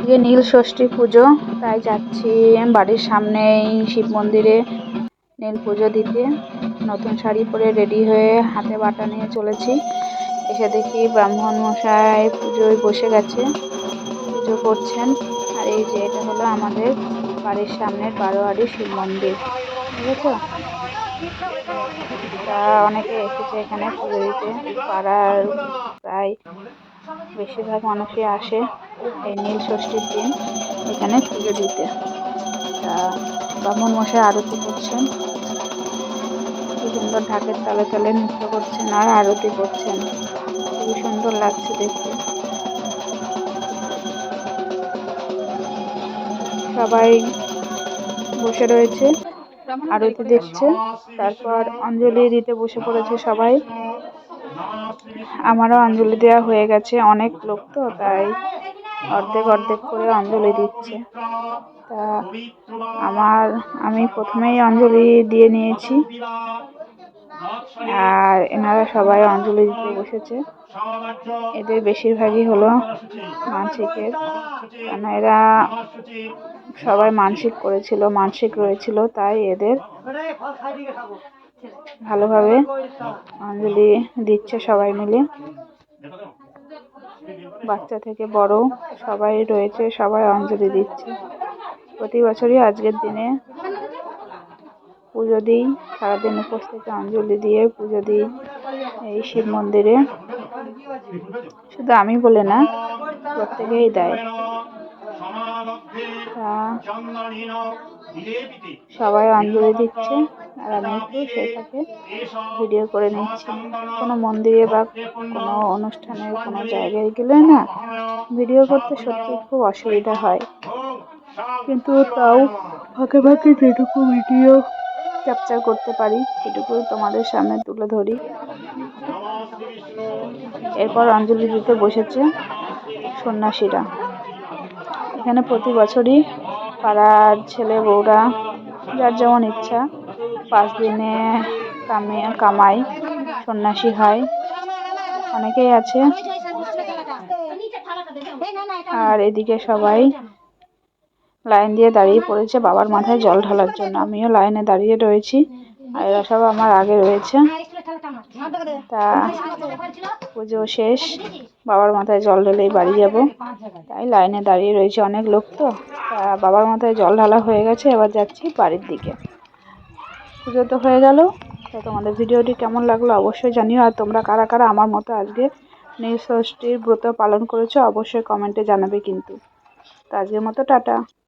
আজকে নীল ষষ্ঠী পুজো, তাই যাচ্ছি বাড়ির সামনেই শিব মন্দিরে নীল পুজো দিতে। নতুন শাড়ি পরে রেডি হয়ে হাতে বাটা নিয়ে চলেছি। এসে দেখি ব্রাহ্মণ মশাই পুজোয় বসে গেছে, পুজো করছেন। আর এই যে এটা হলো আমাদের বাড়ির সামনের বারোয়ারি শিব মন্দির, বুঝেছো? তা অনেকে এসেছে এখানে পুজো দিতে। পাড়ার প্রায় বেশিরভাগ মানুষই আসে এই নীল ষষ্ঠীর দিন এখানে পুজো দিতে। তা ব্রাহ্মণ মশাই আরতি করছেন, কি সুন্দর ঢাকের তালে তালে নৃত্য করছেন আর আরতি করছেন, খুবই সুন্দর লাগছে দেখতে। সবাই বসে রয়েছে, আরতি দেখছে, তারপর অঞ্জলি দিতে বসে পড়েছে সবাই। আমারও অঞ্জলি দেওয়া হয়ে গেছে, অনেক লোক তো তাই অর্ধেক অর্ধেক করে অঞ্জলি দিচ্ছে। তা আমি প্রথমেই অঞ্জলি দিয়ে নিয়েছি, আর এনারা সবাই অঞ্জলি দিতে বসেছে। এদের বেশিরভাগই হলো মানসিকের, কেন এরা সবাই মানসিক রয়েছিল, তাই এদের ভালোভাবে অঞ্জলি দিচ্ছে সবাই মিলে। বাচ্চা থেকে বড় সবাই রয়েছে, সবাই অঞ্জলি দিচ্ছে। প্রতি বছরই আজকের দিনে পুজো দিই, সারাদিন উপোস থেকে অঞ্জলি দিয়ে পুজো দিই এই শিব মন্দিরে। শুধু আমি বলে না, প্রত্যেকেই দেয়। সবাই অঞ্জলি দিচ্ছে আর আমি একটু সেটাকে ভিডিও করে নিচ্ছি। কোনো মন্দিরে বা কোনো অনুষ্ঠানে কোনো জায়গায় গেলে না ভিডিও করতে সত্যি খুব অসুবিধা হয়, কিন্তু তাও ফাঁকে ফাঁকে যেটুকু ভিডিও ক্যাপচার করতে পারি সেটুকু তোমাদের সামনে তুলে ধরি। এরপর অঞ্জলি দিতে বসেছে সন্ন্যাসীরা। এখানে প্রতি বছরই পাড়ার ছেলে বউরা যার যেমন ইচ্ছা 5 দিনে কামাই সন্ন্যাসী হয়, অনেকেই আছে। আর এদিকে সবাই লাইন দিয়ে দাঁড়িয়ে পড়েছে বাবার মাথায় জল ঢালার জন্য। আমিও লাইনে দাঁড়িয়ে রয়েছি, আর এরা সব আমার আগে রয়েছে। তা পুজো শেষ, বাবার মাথায় জল ঢেলেই বাড়ি যাব, তাই লাইনে দাঁড়িয়ে রয়েছে। অনেক লোক তো, তা বাবার মাথায় জল ঢালা হয়ে গেছে, এবার যাচ্ছি বাড়ির দিকে। পুজো তো হয়ে গেল। তা তোমাদের ভিডিওটি কেমন লাগলো অবশ্যই জানিও। আর তোমরা কারা কারা আমার মতো আজকে নীল ষষ্ঠীর ব্রত পালন করেছো অবশ্যই কমেন্টে জানাবে কিন্তু। তো আজকের মতো টাটা।